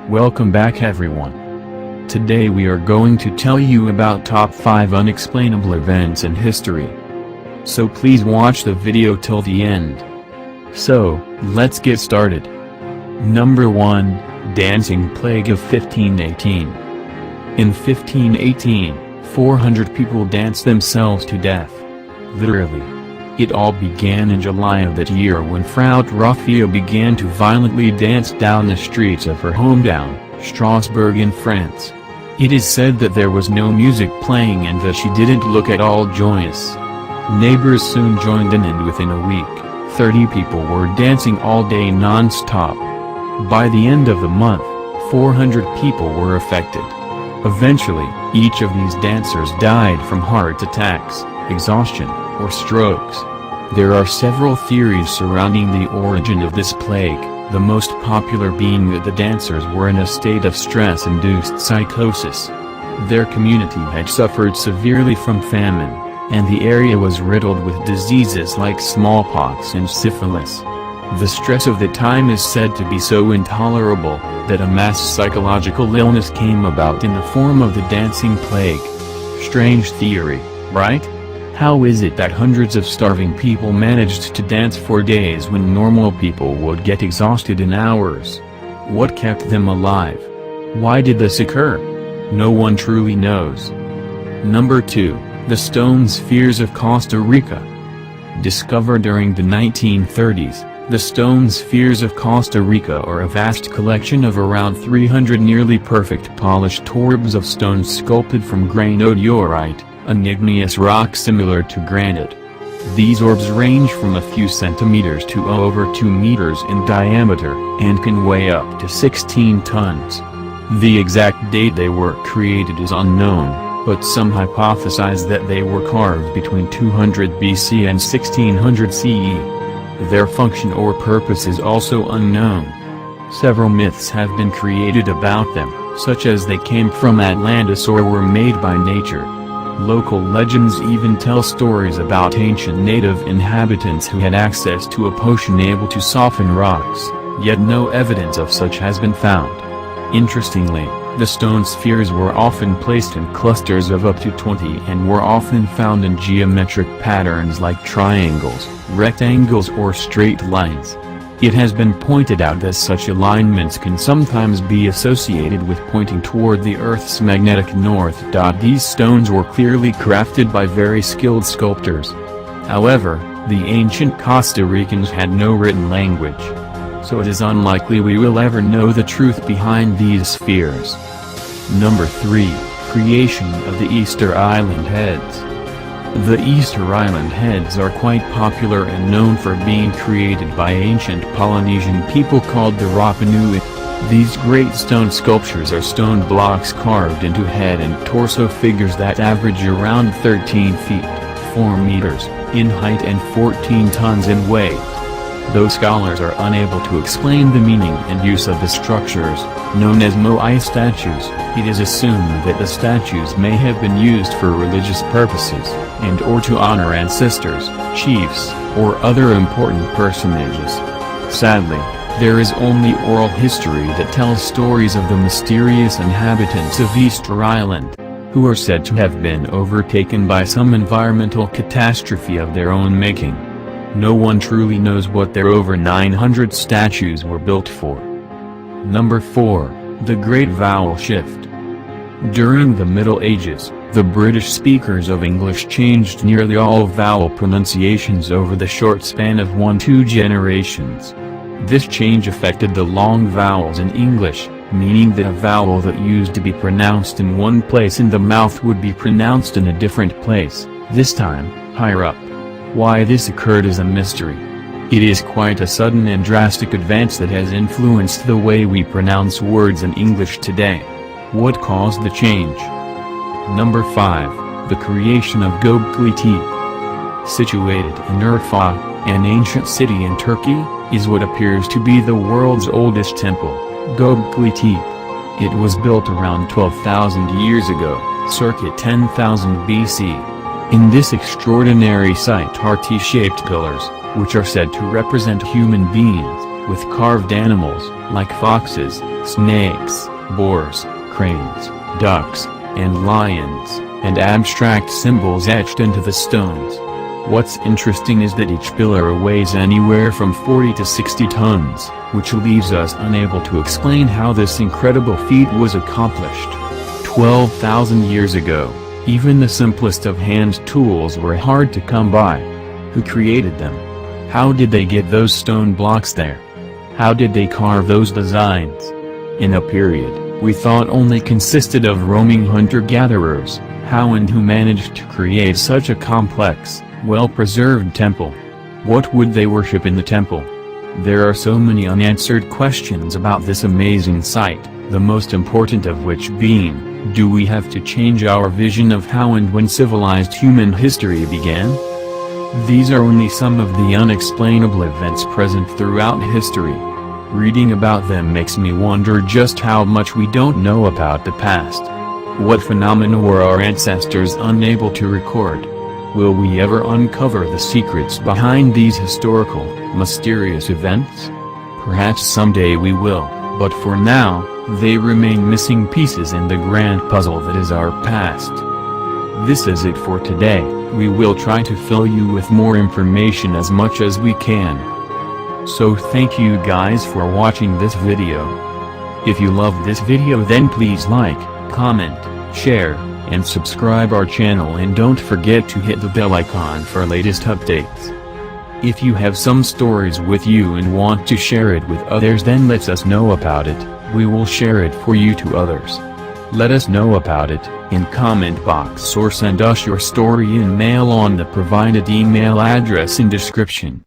Welcome back everyone. Today we are going to tell you about top 5 unexplainable events in history. So please watch the video till the end. So, let's get started. Number 1, Dancing Plague of 1518. In 1518, 400 people danced themselves to death. Literally. It all began in July of that year when Frau Dorothea began to violently dance down the streets of her hometown, Strasbourg in France. It is said that there was no music playing and that she didn't look at all joyous. Neighbors soon joined in and within a week, 30 people were dancing all day non-stop. By the end of the month, 400 people were affected. Eventually, each of these dancers died from heart attacks, exhaustion, or strokes. There are several theories surrounding the origin of this plague, the most popular being that the dancers were in a state of stress-induced psychosis. Their community had suffered severely from famine, and the area was riddled with diseases like smallpox and syphilis. The stress of the time is said to be so intolerable, that a mass psychological illness came about in the form of the dancing plague. Strange theory, right? How is it that hundreds of starving people managed to dance for days when normal people would get exhausted in hours? What kept them alive? Why did this occur? No one truly knows. Number 2, the stone spheres of Costa Rica. Discovered during the 1930s, the stone spheres of Costa Rica are a vast collection of around 300 nearly perfect polished orbs of stone sculpted from granodiorite, an igneous rock similar to granite. These orbs range from a few centimeters to over 2 meters in diameter, and can weigh up to 16 tons. The exact date they were created is unknown, but some hypothesize that they were carved between 200 BC and 1600 CE. Their function or purpose is also unknown. Several myths have been created about them, such as they came from Atlantis or were made by nature. Local legends even tell stories about ancient native inhabitants who had access to a potion able to soften rocks, yet no evidence of such has been found. Interestingly, the stone spheres were often placed in clusters of up to 20 and were often found in geometric patterns like triangles, rectangles or straight lines. It has been pointed out that such alignments can sometimes be associated with pointing toward the Earth's magnetic north. These stones were clearly crafted by very skilled sculptors. However, the ancient Costa Ricans had no written language, so it is unlikely we will ever know the truth behind these spheres. Number 3, Creation of the Easter Island Heads. The Easter Island heads are quite popular and known for being created by ancient Polynesian people called the Rapa Nui. These great stone sculptures are stone blocks carved into head and torso figures that average around 13 feet, 4 meters, in height and 14 tons in weight. Though scholars are unable to explain the meaning and use of the structures, known as moai statues, it is assumed that the statues may have been used for religious purposes, and or to honor ancestors, chiefs, or other important personages. Sadly, there is only oral history that tells stories of the mysterious inhabitants of Easter Island, who are said to have been overtaken by some environmental catastrophe of their own making. No one truly knows what their over 900 statues were built for. Number 4, the Great Vowel Shift. During the Middle Ages, the British speakers of English changed nearly all vowel pronunciations over the short span of 1-2 generations. This change affected the long vowels in English, meaning that a vowel that used to be pronounced in one place in the mouth would be pronounced in a different place, this time, higher up. Why this occurred is a mystery. It is quite a sudden and drastic advance that has influenced the way we pronounce words in English today. What caused the change? Number 5, the creation of Gobekli Tepe. Situated in Urfa, an ancient city in Turkey, is what appears to be the world's oldest temple, Gobekli Tepe. It was built around 12,000 years ago, circa 10,000 BC. In this extraordinary site are T-shaped pillars, which are said to represent human beings, with carved animals, like foxes, snakes, boars, cranes, ducks, and lions, and abstract symbols etched into the stones. What's interesting is that each pillar weighs anywhere from 40 to 60 tons, which leaves us unable to explain how this incredible feat was accomplished. 12,000 years ago, even the simplest of hand tools were hard to come by. Who created them? How did they get those stone blocks there? How did they carve those designs? In a period we thought only consisted of roaming hunter-gatherers, how and who managed to create such a complex, well-preserved temple? What would they worship in the temple? There are so many unanswered questions about this amazing site, the most important of which being, do we have to change our vision of how and when civilized human history began? These are only some of the unexplainable events present throughout history. Reading about them makes me wonder just how much we don't know about the past. What phenomena were our ancestors unable to record? Will we ever uncover the secrets behind these historical, mysterious events? Perhaps someday we will, but for now, they remain missing pieces in the grand puzzle that is our past. This is it for today. We will try to fill you with more information as much as we can. So thank you guys for watching this video. If you loved this video then please like, comment, share, and subscribe our channel, and don't forget to hit the bell icon for latest updates. If you have some stories with you and want to share it with others then let us know about it, we will share it for you to others. Let us know about it in comment box or send us your story in mail on the provided email address in description.